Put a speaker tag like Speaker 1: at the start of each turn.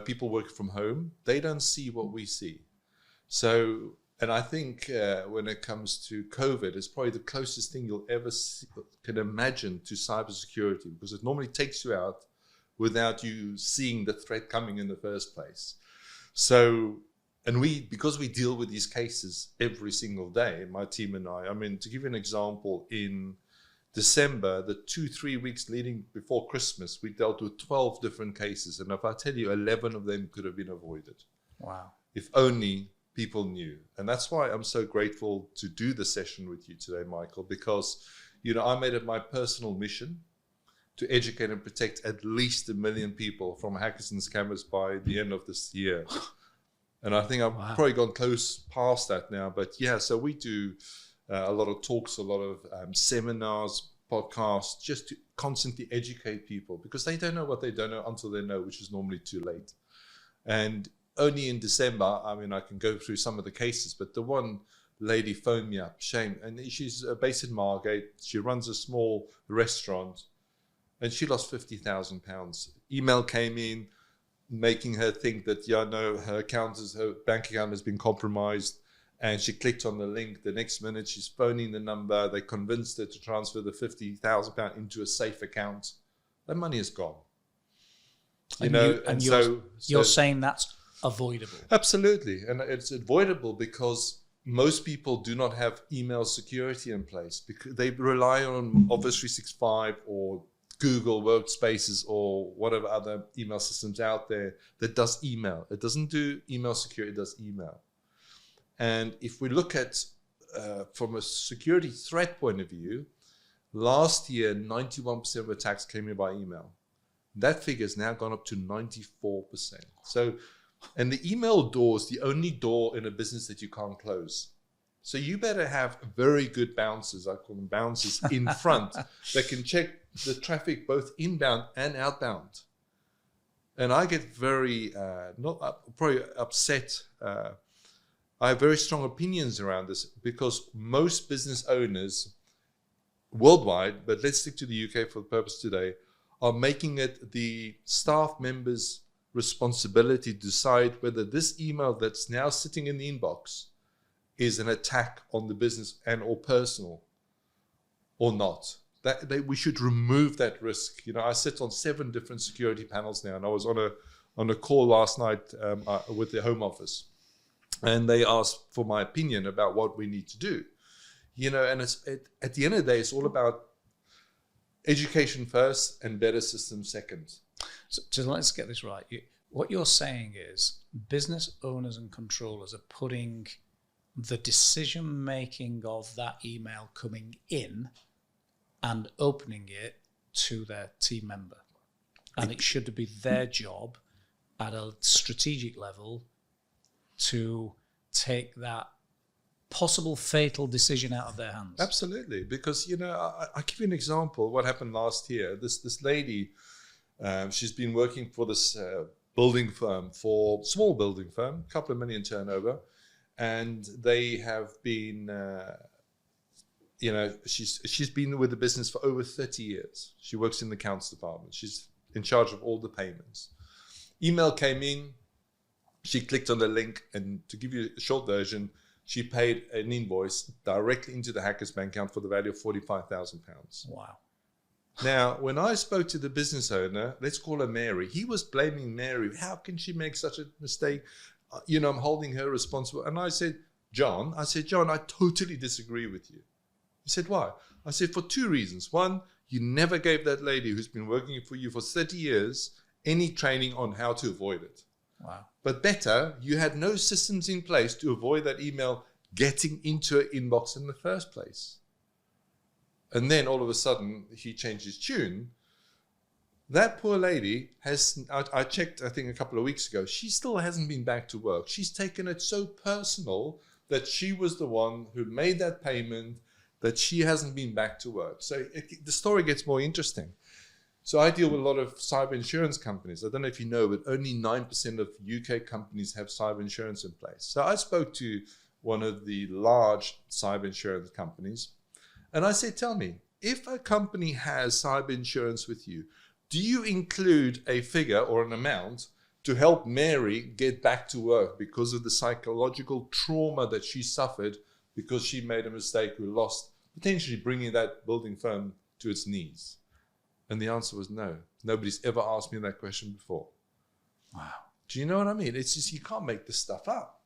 Speaker 1: people work from home. They don't see what we see. So, and I think when it comes to COVID, it's probably the closest thing you'll ever can imagine to cybersecurity, because it normally takes you out without you seeing the threat coming in the first place. So, and because we deal with these cases every single day, my team and I mean, to give you an example, in December, the 2-3 weeks leading before Christmas, we dealt with 12 different cases. And if I tell you, 11 of them could have been avoided.
Speaker 2: Wow.
Speaker 1: If only people knew. And that's why I'm so grateful to do the session with you today, Michael, because, I made it my personal mission to educate and protect at least 1 million people from hackers and scammers by the end of this year. And I think I've probably gone close past that now. But yeah, so we do a lot of talks, a lot of seminars, podcasts, just to constantly educate people, because they don't know what they don't know until they know, which is normally too late. And only in December, I mean, I can go through some of the cases, but the one lady phoned me up, shame, and she's based in Margate. She runs a small restaurant, and she lost £50,000. Email came in, making her think that, her bank account has been compromised. And she clicked on the link. The next minute, she's phoning the number. They convinced her to transfer the £50,000 into a safe account. That money is gone.
Speaker 2: You're saying that's avoidable?
Speaker 1: Absolutely. And it's avoidable because most people do not have email security in place, because they rely on Office 365 or Google Workspaces or whatever other email systems out there that does email. It doesn't do email security, it does email. And if we look at, from a security threat point of view, last year, 91% of attacks came in by email. That figure has now gone up to 94%. So, and the email door is the only door in a business that you can't close. So you better have very good bouncers, I call them bouncers, in front that can check the traffic both inbound and outbound. And I get very, probably upset. I have very strong opinions around this, because most business owners worldwide, but let's stick to the UK for the purpose today, are making it the staff members' responsibility to decide whether this email that's now sitting in the inbox is an attack on the business and or personal or not. We should remove that risk. I sit on 7 different security panels now, and I was on a call last night with the Home Office, and they asked for my opinion about what we need to do. And at the end of the day, it's all about education first and better systems second.
Speaker 2: So let's get this right. What you're saying is business owners and controllers are putting the decision-making of that email coming in and opening it to their team member. And it should be their job at a strategic level to take that possible fatal decision out of their hands.
Speaker 1: Absolutely. Because, I'll give you an example of what happened last year. This lady, she's been working for this building firm, small building firm, a couple of million turnover. And they have been, she's been with the business for over 30 years. She works in the accounts department. She's in charge of all the payments. Email came in. She clicked on the link, and to give you a short version, she paid an invoice directly into the hacker's bank account for the value of £45,000.
Speaker 2: Wow.
Speaker 1: Now, when I spoke to the business owner, let's call her Mary, he was blaming Mary. How can she make such a mistake? I'm holding her responsible. And I said, John, I totally disagree with you. He said, why? I said, for 2 reasons. One, you never gave that lady who's been working for you for 30 years any training on how to avoid it.
Speaker 2: Wow.
Speaker 1: But better, you had no systems in place to avoid that email getting into her inbox in the first place. And then all of a sudden, he changed his tune. That poor lady I checked, I think a couple of weeks ago, she still hasn't been back to work. She's taken it so personal that she was the one who made that payment, that she hasn't been back to work. So the story gets more interesting. So I deal with a lot of cyber insurance companies. I don't know if you know, but only 9% of UK companies have cyber insurance in place. So I spoke to one of the large cyber insurance companies, and I said, tell me, if a company has cyber insurance with you, do you include a figure or an amount to help Mary get back to work because of the psychological trauma that she suffered because she made a mistake who lost, potentially bringing that building firm to its knees? And the answer was no. Nobody's ever asked me that question before.
Speaker 2: Wow.
Speaker 1: Do you know what I mean? It's just, you can't make this stuff up.